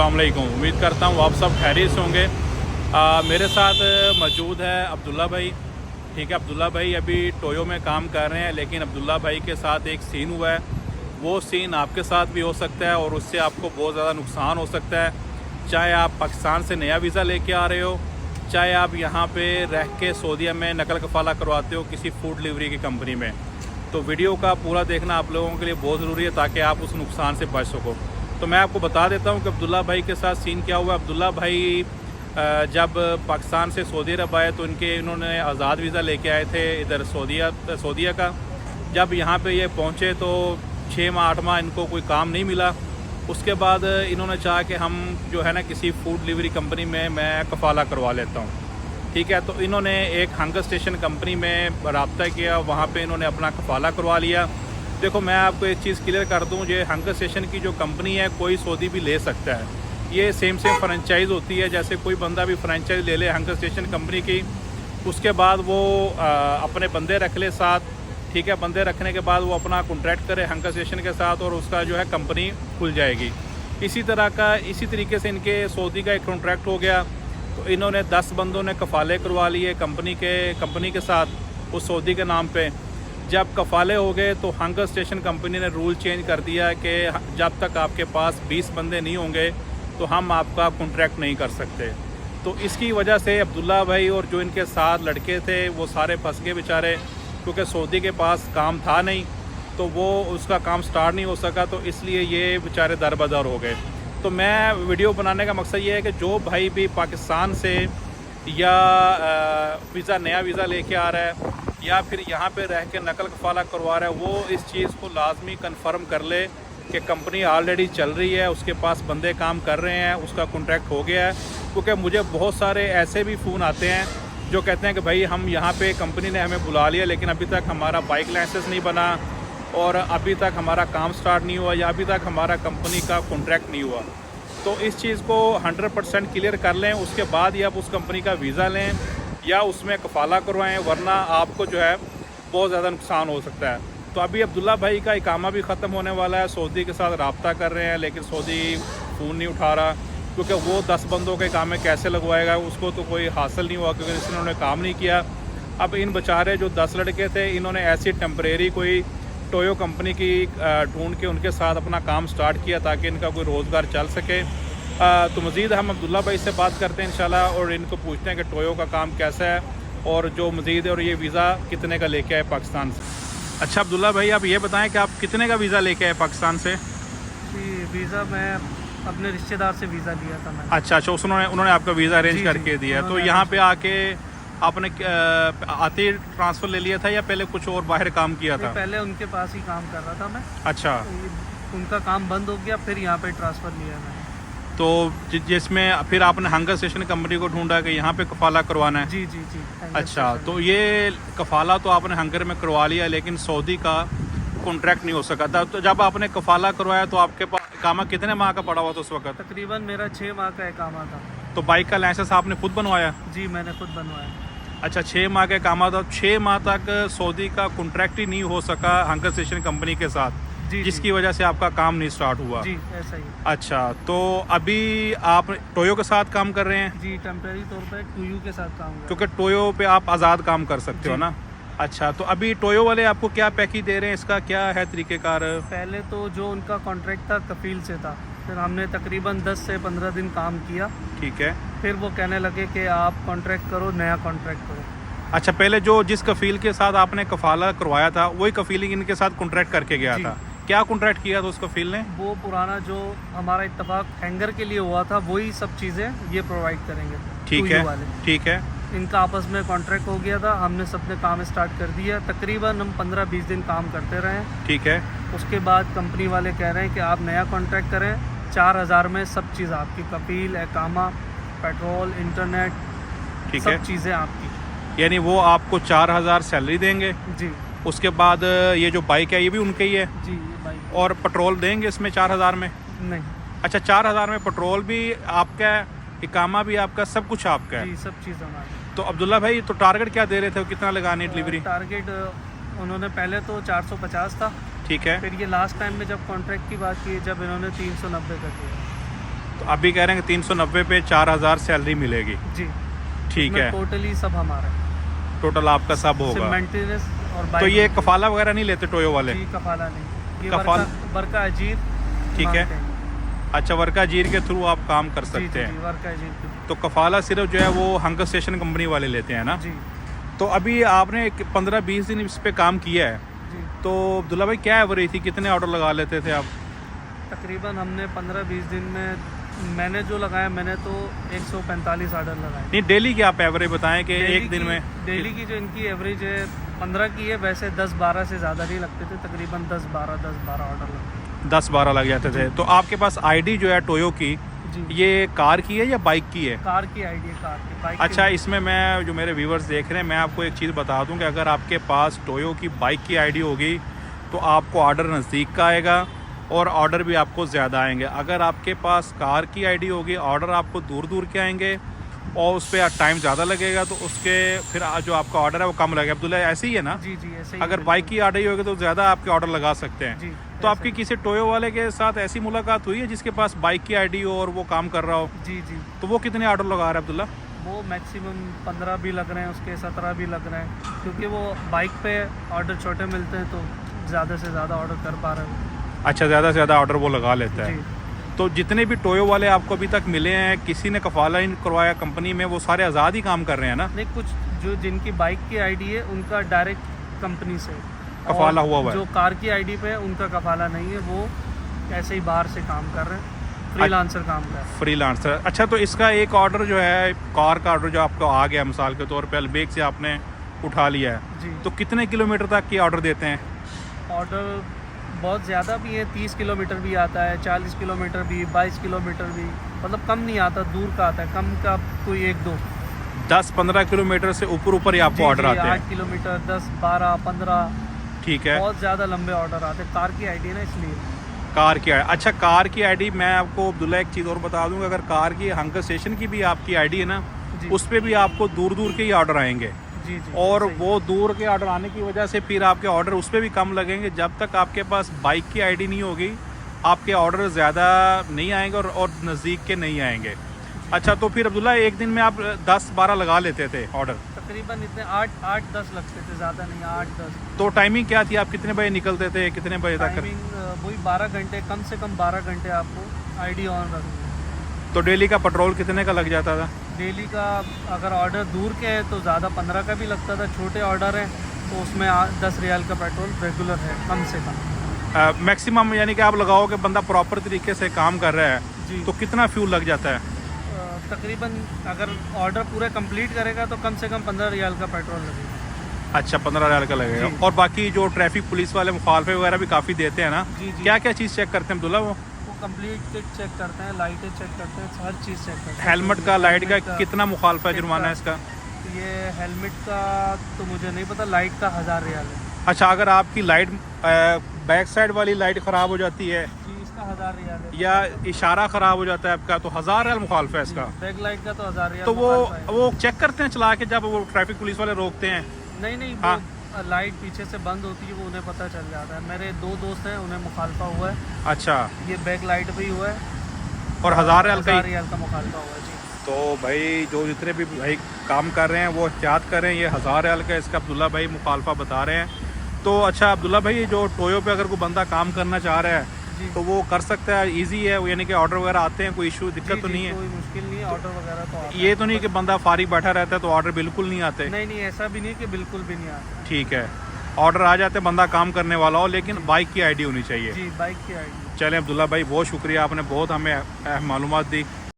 अस्सलाम वालेकुम। उम्मीद करता हूँ आप सब खैरियत से होंगे। मेरे साथ मौजूद है अब्दुल्ला भाई। ठीक है, अब्दुल्ला भाई अभी टोयो में काम कर रहे हैं, लेकिन अब्दुल्ला भाई के साथ एक सीन हुआ है। वो सीन आपके साथ भी हो सकता है और उससे आपको बहुत ज़्यादा नुकसान हो सकता है। चाहे आप पाकिस्तान से नया वीज़ा लेके आ रहे हो, चाहे आप यहाँ पे रह के सऊदीया में नकल कफ़ाला करवाते हो किसी फूड डिलीवरी की कंपनी में। तो वीडियो का पूरा देखना आप लोगों के लिए बहुत ज़रूरी है ताकि आप उस नुकसान से बच सको। तो मैं आपको बता देता हूँ कि अब्दुल्ला भाई के साथ सीन क्या हुआ। अब्दुल्ला भाई जब पाकिस्तान से सऊदी अरब आए तो इन्होंने आज़ाद वीज़ा लेके आए थे इधर सऊदीया का। जब यहाँ पे ये पहुँचे तो 6 माह 8 माह इनको कोई काम नहीं मिला। उसके बाद इन्होंने चाहा कि हम जो है ना किसी फूड डिलीवरी कंपनी में मैं कफ़ाला करवा लेता हूँ। ठीक है, तो इन्होंने एक हंगर स्टेशन कंपनी में रब्ता किया, वहाँ पे इन्होंने अपना कफ़ाला करवा लिया। देखो मैं आपको एक चीज़ क्लियर कर दूँ, ये हंगर स्टेशन की जो कंपनी है कोई सऊदी भी ले सकता है। ये सेम फ्रेंचाइज़ होती है। जैसे कोई बंदा भी फ्रेंचाइज़ ले ले हंगर स्टेशन कंपनी की, उसके बाद वो अपने बंदे रख ले साथ। ठीक है, बंदे रखने के बाद वो अपना कॉन्ट्रैक्ट करे हंगर स्टेशन के साथ और उसका जो है कंपनी खुल जाएगी। इसी तरीके से इनके सऊदी का एक कॉन्ट्रैक्ट हो गया। तो इन्होंने 10 बंदों ने कफ़ाले करवा लिए कंपनी के साथ उस सऊदी के नाम पे। जब कफ़ाले हो गए तो हंगर स्टेशन कंपनी ने रूल चेंज कर दिया कि जब तक आपके पास 20 बंदे नहीं होंगे तो हम आपका कॉन्ट्रैक्ट नहीं कर सकते। तो इसकी वजह से अब्दुल्ला भाई और जो इनके साथ लड़के थे वो सारे फंस गए बेचारे, क्योंकि सऊदी के पास काम था नहीं तो वो उसका काम स्टार्ट नहीं हो सका। तो इसलिए ये बेचारे दरबदर हो गए। तो मैं वीडियो बनाने का मकसद ये है कि जो भाई भी पाकिस्तान से या नया वीज़ा लेके आ रहा है या फिर यहाँ पे रह के नकल कफ़ाला करवा रहा है, वो इस चीज़ को लाजमी कन्फर्म कर ले कि कंपनी ऑलरेडी चल रही है, उसके पास बंदे काम कर रहे हैं, उसका कॉन्ट्रैक्ट हो गया है। क्योंकि मुझे बहुत सारे ऐसे भी फ़ोन आते हैं जो कहते हैं कि भाई हम यहाँ पे कंपनी ने हमें बुला लिया लेकिन अभी तक हमारा बाइक लाइसेंस नहीं बना और अभी तक हमारा काम स्टार्ट नहीं हुआ या अभी तक हमारा कंपनी का कॉन्ट्रैक्ट नहीं हुआ। तो इस चीज़ को 100% क्लियर कर लें, उसके बाद ही आप उस कंपनी का वीज़ा लें या उसमें कफ़ाला करवाएं, वरना आपको जो है बहुत ज़्यादा नुकसान हो सकता है। तो अभी अब्दुल्ला भाई का इकामा भी ख़त्म होने वाला है। सऊदी के साथ रब्ता कर रहे हैं लेकिन सऊदी फ़ोन नहीं उठा रहा, क्योंकि वो 10 बंदों के इकामे कैसे लगवाएगा, उसको तो कोई हासिल नहीं हुआ क्योंकि इन्होंने काम नहीं किया। अब इन बेचारे जो 10 लड़के थे इन्होंने ऐसी टेम्परेरी कोई टोयो कंपनी की ढूंढ के उनके साथ अपना काम स्टार्ट किया ताकि इनका कोई रोज़गार चल सके। तो मज़ीद हम अब्दुल्ला भाई से बात करते हैं इंशाल्लाह और इनको पूछते हैं कि टोयो का काम कैसा है और जो मज़ीद है और ये वीज़ा कितने का लेके आए पाकिस्तान से। अच्छा अब्दुल्ला भाई, आप ये बताएं कि आप कितने का वीज़ा लेके आए पाकिस्तान से? जी, वीज़ा मैं अपने रिश्तेदार से वीज़ा लिया था मैंने। अच्छा, उन्होंने आपका वीज़ा अरेंज करके दिया। तो यहाँ पे आके आपने आते ही ट्रांसफ़र ले लिया था या पहले कुछ और बाहर काम किया था? पहले उनके पास ही काम कर रहा था मैं। अच्छा, उनका काम बंद हो गया, फिर यहाँ पे ट्रांसफ़र लिया मैंने। तो जिसमें फिर आपने हंगर स्टेशन कंपनी को ढूंढा कि यहाँ पे कफ़ाला करवाना है? जी जी जी। अच्छा, तो ये कफ़ाला तो आपने हंगर में करवा लिया लेकिन सऊदी का कॉन्ट्रैक्ट नहीं हो सका था। तो जब आपने कफ़ाला करवाया तो आपके पास इकामा कितने माह का पड़ा हुआ था उस वक्त? तकरीबन मेरा 6 माह का इकामा था। तो बाइक का लाइसेंस आपने खुद बनवाया? जी, मैंने खुद बनवाया। अच्छा, 6 माह का इकामा था। 6 माह तक सऊदी का कॉन्ट्रैक्ट ही नहीं हो सका हंगर स्टेशन कंपनी के साथ, जी, जिसकी वजह से आपका काम नहीं स्टार्ट हुआ? जी, ऐसा ही। अच्छा, तो अभी आप टोयो के साथ काम कर रहे हैं? जी, टेम्परेरी तौर पे टोयो के साथ काम कर। क्योंकि टोयो पे आप आज़ाद काम कर सकते हो ना। अच्छा, तो अभी टोयो वाले आपको क्या पैकेज दे रहे हैं, इसका क्या है तरीक़ेकार? पहले तो जो उनका कॉन्ट्रैक्ट था कफील से था, फिर हमने तकरीबन 10 से 15 दिन काम किया। ठीक है, फिर वो कहने लगे कि आप कॉन्ट्रैक्ट करो, नया कॉन्ट्रैक्ट करो। अच्छा, पहले जिस कफील के साथ आपने कफ़ाला करवाया था वही कफील इनके साथ कॉन्ट्रैक्ट करके गया था? क्या कॉन्ट्रैक्ट किया था उस कफील ने? वो पुराना जो हमारा इत्तेफाक हैंगर के लिए हुआ था वही सब चीज़ें ये प्रोवाइड करेंगे। ठीक है, ठीक है। इनका आपस में कॉन्ट्रैक्ट हो गया था, हमने सबने काम स्टार्ट कर दिया। तकरीबन हम 15-20 दिन काम करते रहे। ठीक है, उसके बाद कंपनी वाले कह रहे हैं कि आप नया कॉन्ट्रैक्ट करें, 4000 में सब चीज़ आपकी, कफील, इकामा, पेट्रोल, इंटरनेट, ठीक है, सब चीज़ें आपकी। यानी वो आपको 4000 सैलरी देंगे। जी। उसके बाद ये जो बाइक है ये भी उनके ही है? जी, ये बाइक। और पेट्रोल देंगे इसमें 4000 में? नहीं। अच्छा, 4000 में पेट्रोल भी आपका, इकामा भी आपका, सब कुछ आपका है? जी, सब चीज़ हमारी। तो अब्दुल्ला भाई, तो टारगेट क्या दे रहे थे, कितना लगाने डिलीवरी? टारगेट उन्होंने पहले तो 450 था। ठीक है, फिर ये लास्ट टाइम में जब कॉन्ट्रैक्ट की बात की, जब इन्होंने 390 का किया। तो अभी कह रहे हैं कि 390 पे 4000 सैलरी मिलेगी। जी ठीक है, टोटली सब हमारा टोटल आपका सब होगा। मेंटेनेंस और तो बाइक ये कफाला वगैरह नहीं लेते टोयो वाले? जी कफाला नहीं, ये वर्का अजीर। ठीक है, मांगते हैं। अच्छा, वर्का जीर के थ्रू आप काम कर जी, सकते जी, हैं। वर्का अजीर की। तो कफाला सिर्फ जो है वो हंगर स्टेशन कंपनी वाले लेते हैं ना? जी तो अभी आपने 15-20 दिन इस पे काम किया है, जी तो अब्दुल्ला भाई क्या एवरेज थी, कितने ऑर्डर लगा लेते थे आप? तकरीबन हमने 15-20 दिन में मैंने जो लगाया, मैंने तो 145 ऑर्डर लगाए। नहीं, डेली की आप एवरेज बताएं कि एक दिन में। डेली की जो इनकी एवरेज है 15 की है, वैसे 10-12 से ज़्यादा नहीं लगते थे, तकरीबन 10-12 ऑर्डर लगते 10-12 लग जाते थे। तो आपके पास आईडी जो है टोयो की, जी। ये कार की है या बाइक की है? कार की आईडी है, कार की। बाइक अच्छा, इसमें मैं जो मेरे व्यूवर्स देख रहे हैं, मैं आपको एक चीज़ बता दूं कि अगर आपके पास टोयो की बाइक की आईडी होगी तो आपको ऑर्डर नज़दीक का आएगा और ऑर्डर भी आपको ज़्यादा आएंगे। अगर आपके पास कार की आईडी होगी, ऑर्डर आपको दूर दूर के आएंगे और उस पर टाइम ज़्यादा लगेगा, तो उसके फिर जो आपका ऑर्डर है वो कम लगेगा। अब्दुल्ला ऐसे ही है ना? जी जी ऐसे ही। अगर बाइक की आईडी होगी तो ज़्यादा आपके ऑर्डर लगा सकते हैं। जी, तो आपकी किसी टोयो वाले के साथ ऐसी मुलाकात हुई है जिसके पास बाइक की आईडी हो और वो काम कर रहा हो? जी जी तो वो कितने ऑर्डर लगा रहा है अब्दुल्ला? वो मैक्सिमम 15 भी लग रहे हैं, उसके 17 भी लग रहे हैं, क्योंकि वो बाइक पे ऑर्डर छोटे मिलते हैं तो ज़्यादा से ज़्यादा ऑर्डर कर पा रहे हैं। अच्छा, ज़्यादा से ज़्यादा ऑर्डर वो लगा लेता है। जी तो जितने भी टोयो वाले आपको अभी तक मिले हैं, किसी ने कफाला इन करवाया कंपनी में, वो सारे आज़ाद ही काम कर रहे हैं ना? नहीं, कुछ जो जिनकी बाइक की आईडी है उनका डायरेक्ट कंपनी से कफाला और हुआ है। जो कार की आईडी पे है उनका कफाला नहीं है, वो ऐसे ही बाहर से काम कर रहे हैं, फ्रीलांसर काम कर रहे हैं। फ्रीलांसर। अच्छा, तो इसका एक ऑर्डर जो है, कार का ऑर्डर जो आपको आ गया, मिसाल के तौर पे अलबेग से आपने उठा लिया है, जी तो कितने किलोमीटर तक की ऑर्डर देते हैं? ऑर्डर बहुत ज़्यादा भी है, 30 किलोमीटर भी आता है, 40 किलोमीटर भी, 22 किलोमीटर भी, मतलब कम नहीं आता, दूर का आता है, कम का कोई 1-2। 10-15 किलोमीटर से ऊपर ही आपको ऑर्डर आते हैं? 8 किलोमीटर, 10, 12, 15। ठीक है, बहुत ज़्यादा लंबे ऑर्डर आते हैं, कार की आईडी है ना इसलिए। कार की आईडी। अच्छा, कार की आईडी मैं आपको अब्दुल्ला एक चीज़ और बता दूंगा, अगर कार की हंगर स्टेशन की भी आपकी आईडी है ना, जी उस पर भी आपको दूर दूर के ही ऑर्डर आएंगे जी जी और सही। वो दूर के ऑर्डर आने की वजह से फिर आपके ऑर्डर उस पर भी कम लगेंगे। जब तक आपके पास बाइक की आईडी नहीं होगी, आपके ऑर्डर ज़्यादा नहीं आएंगे और नज़दीक के नहीं आएंगे। अच्छा, तो फिर अब्दुल्ला एक दिन में आप 10-12 लगा लेते थे ऑर्डर? तकरीबन इतने 8-10 लगते थे, ज़्यादा नहीं, 8-10। तो टाइमिंग क्या थी, आप कितने बजे निकलते थे, कितने बजे तक? टाइमिंग वही 12 घंटे, कम से कम 12 घंटे आपको आईडी ऑन रखनी है। तो डेली का पेट्रोल कितने का लग जाता था? डेली का अगर ऑर्डर दूर के हैं तो ज़्यादा 15 का भी लगता था, छोटे ऑर्डर हैं तो उसमें 10 रियाल का पेट्रोल रेगुलर है, कम से कम। मैक्सिमम यानी कि आप लगाओ कि बंदा प्रॉपर तरीके से काम कर रहा है, जी तो कितना फ्यूल लग जाता है? तकरीबन अगर ऑर्डर पूरे कंप्लीट करेगा तो कम से कम 15 रियाल का पेट्रोल लगेगा। अच्छा, 15 हज़ार का लगेगा। जी। और बाकी जो ट्रैफिक पुलिस वाले मुखालफे वगैरह भी काफ़ी देते हैं ना, जी जी क्या क्या चीज़ चेक करते हैं अब्दुल्ला वो? कंप्लीट किट चेक करते हैं, लाइटें चेक करते हैं, हर चीज़ चेक करते हैं। हेलमेट का, लाइट का हेलमेट कितना मुखालफा है, किट जुर्माना है का। इसका? ये हेलमेट का तो मुझे नहीं पता, लाइट का 1000 रियाल है अच्छा, अगर आपकी लाइट बैक साइड वाली लाइट ख़राब हो जाती है जी, इसका 1000 रियाल है। या इशारा ख़राब हो जाता है आपका, तो 1000 रियाल मुखालफा है इसका। बैक लाइट का तो 1000 रियाल तो मुखालफा है। वो चेक करते हैं चला के जब वो ट्रैफिक पुलिस वाले रोकते हैं? नहीं नहीं, हाँ। वो लाइट पीछे से बंद होती है, वो उन्हें पता चल जाता है। मेरे 2 दोस्त हैं, उन्हें मुखालफा हुआ है। अच्छा, ये बैक लाइट भी हुआ है और 1000 रियाल का 1000 ही? रियाल का मुखालफा हुआ है जी। तो भाई जो जितने भी भाई काम कर रहे हैं वो एहतियात कर रहे हैं। ये 1000 रियाल का इसका अब्दुल्ला भाई मुखालफा बता रहे हैं। तो अच्छा अब्दुल्ला भाई, जो टोयो पे अगर कोई बंदा काम करना चाह रहा है जी तो वो कर सकता है, इजी है वो, यानी कि ऑर्डर वगैरह आते हैं, कोई इशू दिक्कत जी, तो जी, नहीं है? कोई मुश्किल नहीं है, ऑर्डर वगैरह तो आता ये तो नहीं कि बंदा फारिग बैठा रहता है तो ऑर्डर बिल्कुल नहीं आते? नहीं नहीं, ऐसा भी नहीं कि बिल्कुल भी नहीं आता। ठीक है, ऑर्डर आ जाते हैं, बंदा काम करने वाला हो, लेकिन बाइक की आईडी होनी चाहिए। जी, बाइक की आईडी। चलें अब्दुल्ला भाई, बहुत शुक्रिया, आपने बहुत हमें मालूमात दी।